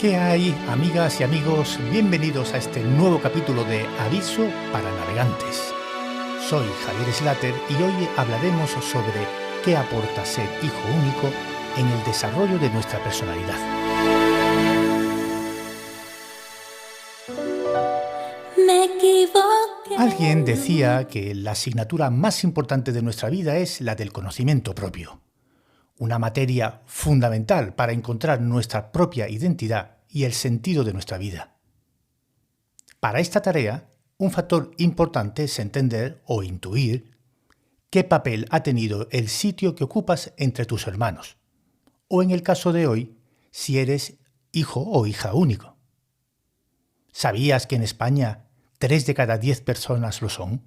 ¿Qué hay, amigas y amigos? Bienvenidos a este nuevo capítulo de Aviso para Navegantes. Soy Javier Slater y hoy hablaremos sobre qué aporta ser hijo único en el desarrollo de nuestra personalidad. Alguien decía que la asignatura más importante de nuestra vida es la del conocimiento propio. Una materia fundamental para encontrar nuestra propia identidad y el sentido de nuestra vida. Para esta tarea, un factor importante es entender o intuir qué papel ha tenido el sitio que ocupas entre tus hermanos, o en el caso de hoy, si eres hijo o hija único. ¿Sabías que en España 3 de cada 10 personas lo son?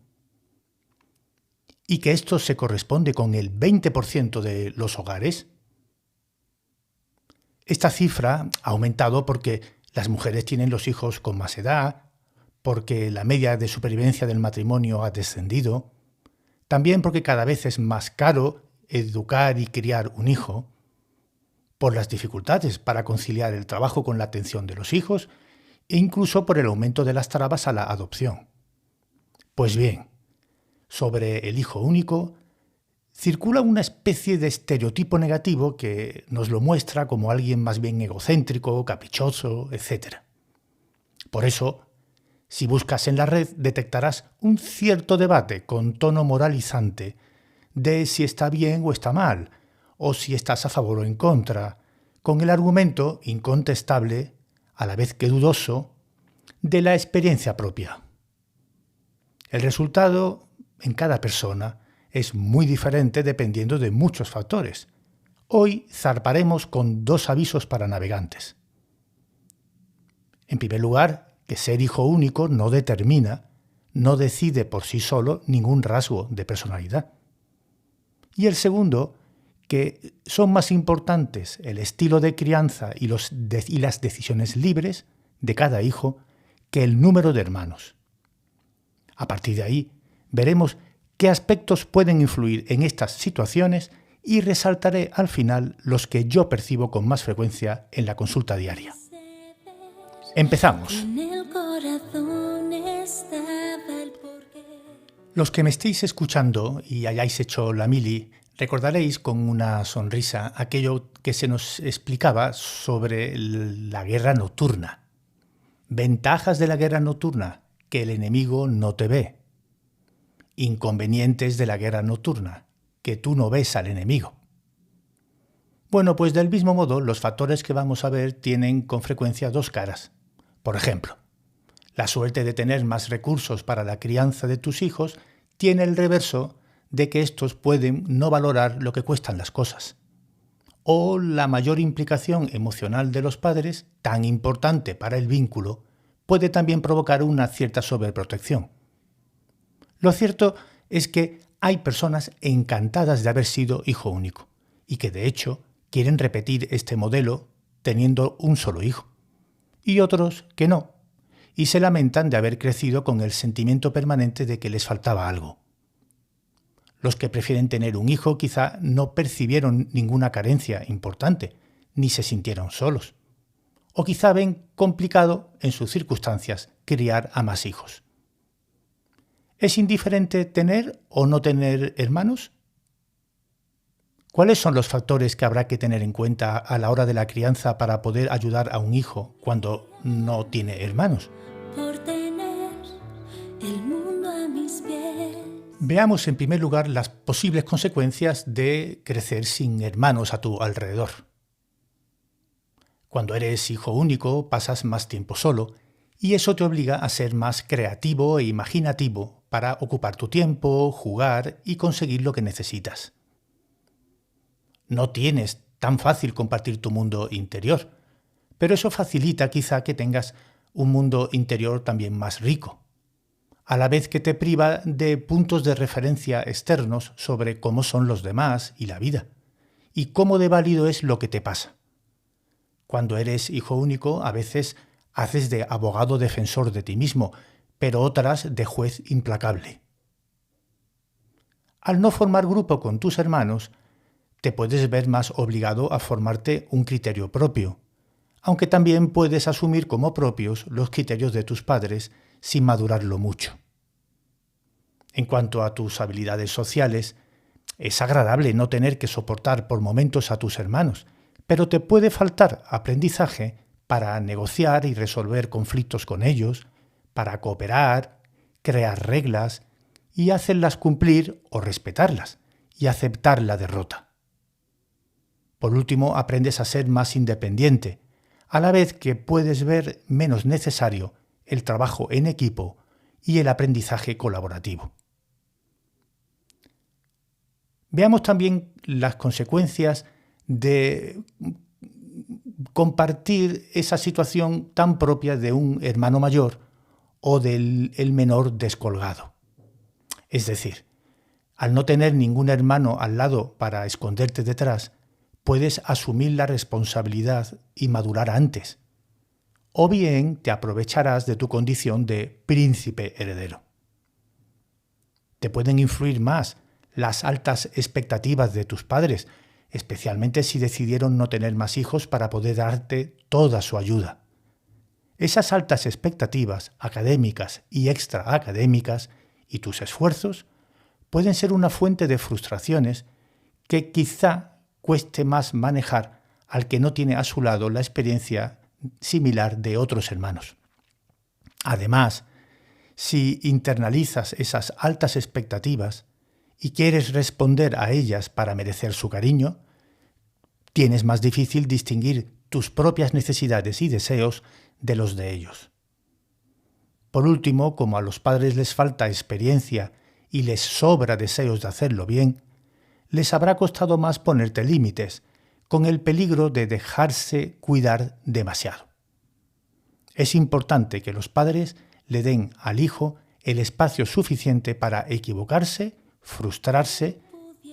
¿Y que esto se corresponde con el 20% de los hogares? Esta cifra ha aumentado porque las mujeres tienen los hijos con más edad, porque la media de supervivencia del matrimonio ha descendido, también porque cada vez es más caro educar y criar un hijo, por las dificultades para conciliar el trabajo con la atención de los hijos e incluso por el aumento de las trabas a la adopción. Pues bien, sobre el hijo único, circula una especie de estereotipo negativo que nos lo muestra como alguien más bien egocéntrico, caprichoso, etc. Por eso, si buscas en la red, detectarás un cierto debate con tono moralizante de si está bien o está mal, o si estás a favor o en contra, con el argumento incontestable, a la vez que dudoso, de la experiencia propia. El resultado en cada persona es muy diferente dependiendo de muchos factores. Hoy zarparemos con 2 avisos para navegantes. En primer lugar, que ser hijo único no determina, no decide por sí solo ningún rasgo de personalidad. Y el segundo, que son más importantes el estilo de crianza y las decisiones libres de cada hijo que el número de hermanos. A partir de ahí, veremos qué aspectos pueden influir en estas situaciones y resaltaré al final los que yo percibo con más frecuencia en la consulta diaria. Empezamos. Los que me estéis escuchando y hayáis hecho la mili, recordaréis con una sonrisa aquello que se nos explicaba sobre la guerra nocturna. Ventajas de la guerra nocturna: que el enemigo no te ve. Inconvenientes de la guerra nocturna: que tú no ves al enemigo. Bueno, pues del mismo modo, los factores que vamos a ver tienen con frecuencia 2 caras. Por ejemplo, la suerte de tener más recursos para la crianza de tus hijos tiene el reverso de que estos pueden no valorar lo que cuestan las cosas. O la mayor implicación emocional de los padres, tan importante para el vínculo, puede también provocar una cierta sobreprotección. Lo cierto es que hay personas encantadas de haber sido hijo único y que de hecho quieren repetir este modelo teniendo un solo hijo. Y otros que no, y se lamentan de haber crecido con el sentimiento permanente de que les faltaba algo. Los que prefieren tener un hijo quizá no percibieron ninguna carencia importante, ni se sintieron solos. O quizá ven complicado, en sus circunstancias, criar a más hijos. ¿Es indiferente tener o no tener hermanos? ¿Cuáles son los factores que habrá que tener en cuenta a la hora de la crianza para poder ayudar a un hijo cuando no tiene hermanos? Veamos en primer lugar las posibles consecuencias de crecer sin hermanos a tu alrededor. Cuando eres hijo único, pasas más tiempo solo y eso te obliga a ser más creativo e imaginativo para ocupar tu tiempo, jugar y conseguir lo que necesitas. No tienes tan fácil compartir tu mundo interior, pero eso facilita quizá que tengas un mundo interior también más rico, a la vez que te priva de puntos de referencia externos sobre cómo son los demás y la vida, y cómo de válido es lo que te pasa. Cuando eres hijo único, a veces haces de abogado defensor de ti mismo, pero otras de juez implacable. Al no formar grupo con tus hermanos, te puedes ver más obligado a formarte un criterio propio, aunque también puedes asumir como propios los criterios de tus padres sin madurarlo mucho. En cuanto a tus habilidades sociales, es agradable no tener que soportar por momentos a tus hermanos, pero te puede faltar aprendizaje para negociar y resolver conflictos con ellos, para cooperar, crear reglas y hacerlas cumplir o respetarlas, y aceptar la derrota. Por último, aprendes a ser más independiente, a la vez que puedes ver menos necesario el trabajo en equipo y el aprendizaje colaborativo. Veamos también las consecuencias de compartir esa situación tan propia de un hermano mayor o del menor descolgado. Es decir, al no tener ningún hermano al lado para esconderte detrás, puedes asumir la responsabilidad y madurar antes. O bien te aprovecharás de tu condición de príncipe heredero. Te pueden influir más las altas expectativas de tus padres, especialmente si decidieron no tener más hijos para poder darte toda su ayuda. Esas altas expectativas académicas y extraacadémicas y tus esfuerzos pueden ser una fuente de frustraciones que quizá cueste más manejar al que no tiene a su lado la experiencia similar de otros hermanos. Además, si internalizas esas altas expectativas y quieres responder a ellas para merecer su cariño, tienes más difícil distinguir tus propias necesidades y deseos de los de ellos. Por último, como a los padres les falta experiencia y les sobra deseos de hacerlo bien, les habrá costado más ponerte límites, con el peligro de dejarse cuidar demasiado. Es importante que los padres le den al hijo el espacio suficiente para equivocarse, frustrarse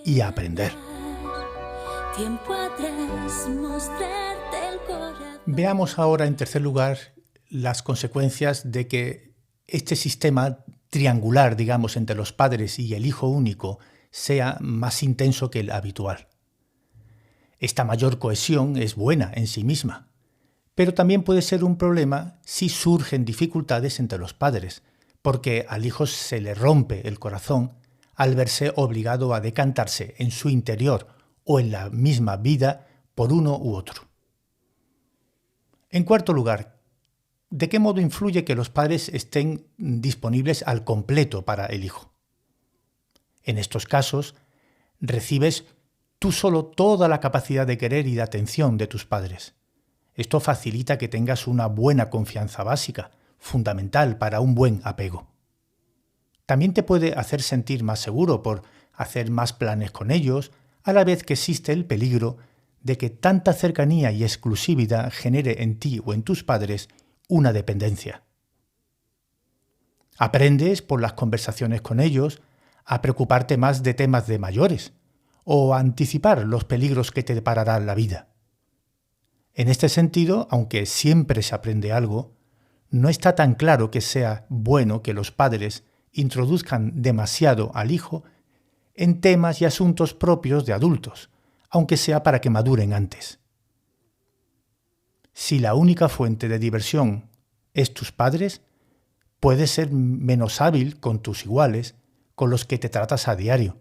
y aprender. Veamos ahora, en tercer lugar, las consecuencias de que este sistema triangular, digamos, entre los padres y el hijo único sea más intenso que el habitual. Esta mayor cohesión es buena en sí misma, pero también puede ser un problema si surgen dificultades entre los padres, porque al hijo se le rompe el corazón al verse obligado a decantarse en su interior o en la misma vida por uno u otro. En cuarto lugar, ¿de qué modo influye que los padres estén disponibles al completo para el hijo? En estos casos, recibes tú solo toda la capacidad de querer y de atención de tus padres. Esto facilita que tengas una buena confianza básica, fundamental para un buen apego. También te puede hacer sentir más seguro por hacer más planes con ellos, a la vez que existe el peligro de que tanta cercanía y exclusividad genere en ti o en tus padres una dependencia. Aprendes por las conversaciones con ellos a preocuparte más de temas de mayores o a anticipar los peligros que te deparará la vida. En este sentido, aunque siempre se aprende algo, no está tan claro que sea bueno que los padres introduzcan demasiado al hijo en temas y asuntos propios de adultos, aunque sea para que maduren antes. Si la única fuente de diversión es tus padres, puedes ser menos hábil con tus iguales, con los que te tratas a diario,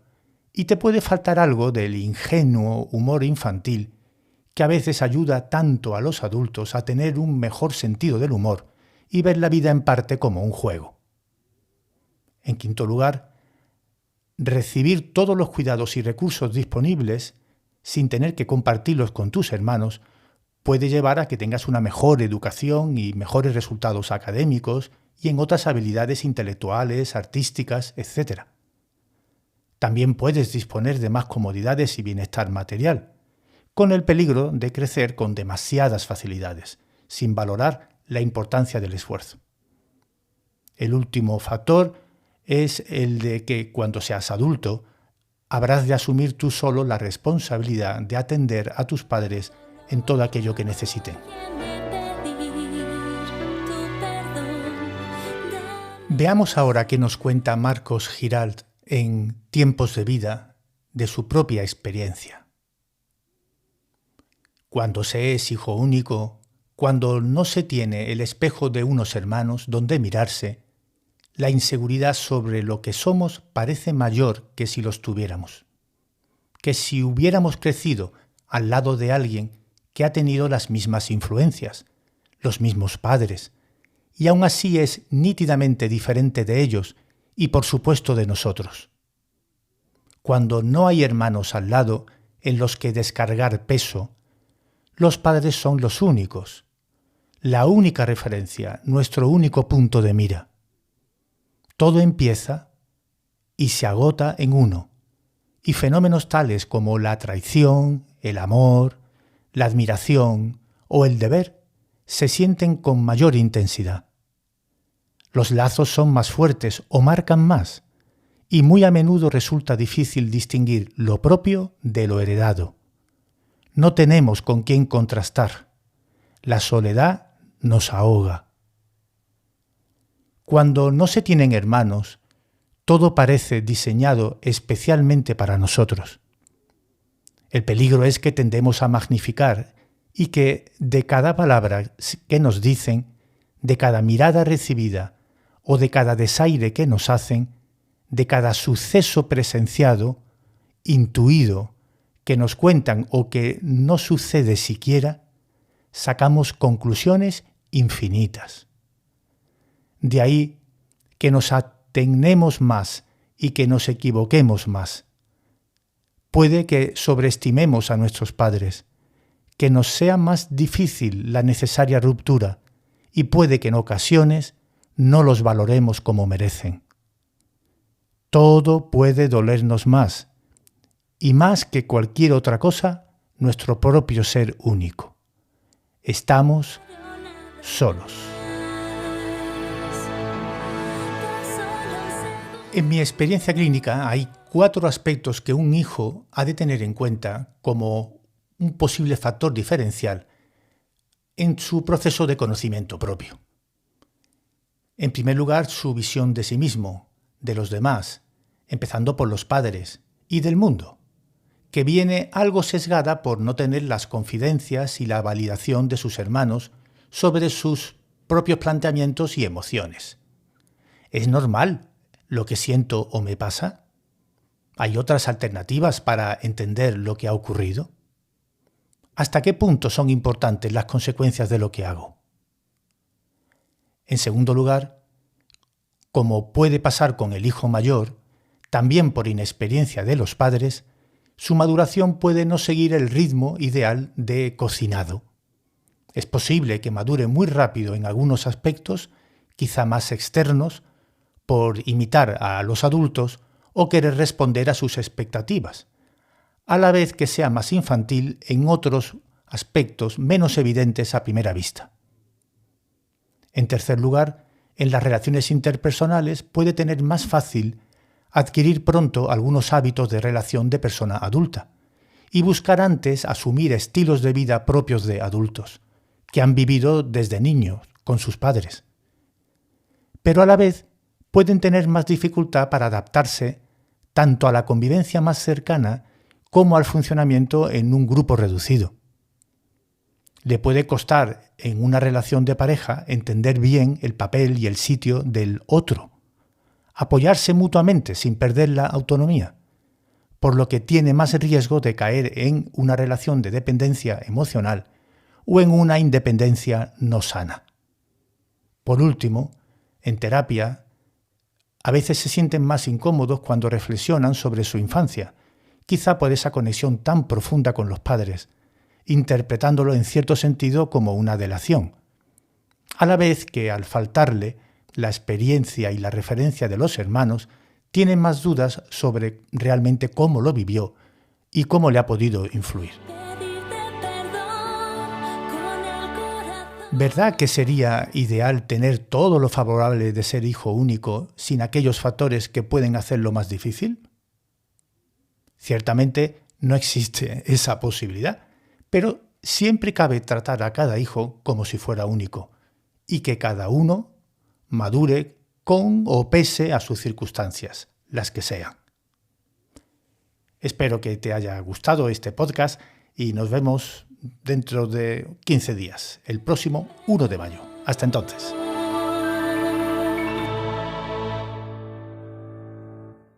y te puede faltar algo del ingenuo humor infantil que a veces ayuda tanto a los adultos a tener un mejor sentido del humor y ver la vida en parte como un juego. En quinto lugar, recibir todos los cuidados y recursos disponibles sin tener que compartirlos con tus hermanos puede llevar a que tengas una mejor educación y mejores resultados académicos y en otras habilidades intelectuales, artísticas, etc. También puedes disponer de más comodidades y bienestar material, con el peligro de crecer con demasiadas facilidades, sin valorar la importancia del esfuerzo. El último factor es el de que cuando seas adulto, habrás de asumir tú solo la responsabilidad de atender a tus padres en todo aquello que necesiten. Veamos ahora qué nos cuenta Marcos Giralt en Tiempos de vida de su propia experiencia. Cuando se es hijo único, Cuando no se tiene el espejo de unos hermanos donde mirarse, la inseguridad sobre lo que somos parece mayor que si los tuviéramos. Que si hubiéramos crecido al lado de alguien que ha tenido las mismas influencias, los mismos padres, y aún así es nítidamente diferente de ellos y por supuesto de nosotros. Cuando no hay hermanos al lado en los que descargar peso, los padres son los únicos, la única referencia, nuestro único punto de mira. Todo empieza y se agota en uno, y fenómenos tales como la traición, el amor, la admiración o el deber se sienten con mayor intensidad. Los lazos son más fuertes o marcan más, y muy a menudo resulta difícil distinguir lo propio de lo heredado. No tenemos con quién contrastar. La soledad nos ahoga. Cuando no se tienen hermanos, todo parece diseñado especialmente para nosotros. El peligro es que tendemos a magnificar y que de cada palabra que nos dicen, de cada mirada recibida o de cada desaire que nos hacen, de cada suceso presenciado, intuido, que nos cuentan o que no sucede siquiera, sacamos conclusiones infinitas. De ahí que nos atenemos más y que nos equivoquemos más. Puede que sobreestimemos a nuestros padres, que nos sea más difícil la necesaria ruptura y puede que en ocasiones no los valoremos como merecen. Todo puede dolernos más, y más que cualquier otra cosa, nuestro propio ser único. Estamos solos. En mi experiencia clínica hay 4 aspectos que un hijo ha de tener en cuenta como un posible factor diferencial en su proceso de conocimiento propio. En primer lugar, su visión de sí mismo, de los demás, empezando por los padres, y del mundo, que viene algo sesgada por no tener las confidencias y la validación de sus hermanos sobre sus propios planteamientos y emociones. ¿Es normal lo que siento o me pasa? ¿Hay otras alternativas para entender lo que ha ocurrido? ¿Hasta qué punto son importantes las consecuencias de lo que hago? En segundo lugar, como puede pasar con el hijo mayor, también por inexperiencia de los padres, su maduración puede no seguir el ritmo ideal de cocinado. Es posible que madure muy rápido en algunos aspectos, quizá más externos, por imitar a los adultos o querer responder a sus expectativas, a la vez que sea más infantil en otros aspectos menos evidentes a primera vista. En tercer lugar, en las relaciones interpersonales puede tener más fácil adquirir pronto algunos hábitos de relación de persona adulta y buscar antes asumir estilos de vida propios de adultos, que han vivido desde niños con sus padres. Pero a la vez pueden tener más dificultad para adaptarse tanto a la convivencia más cercana como al funcionamiento en un grupo reducido. Le puede costar en una relación de pareja entender bien el papel y el sitio del otro, apoyarse mutuamente sin perder la autonomía, por lo que tiene más riesgo de caer en una relación de dependencia emocional o en una independencia no sana. Por último, en terapia, a veces se sienten más incómodos cuando reflexionan sobre su infancia, quizá por esa conexión tan profunda con los padres, interpretándolo en cierto sentido como una delación, a la vez que al faltarle la experiencia y la referencia de los hermanos, tienen más dudas sobre realmente cómo lo vivió y cómo le ha podido influir. ¿Verdad que sería ideal tener todo lo favorable de ser hijo único sin aquellos factores que pueden hacerlo más difícil? Ciertamente no existe esa posibilidad, pero siempre cabe tratar a cada hijo como si fuera único y que cada uno madure con o pese a sus circunstancias, las que sean. Espero que te haya gustado este podcast y nos vemos dentro de 15 días, el próximo 1 de mayo. Hasta entonces.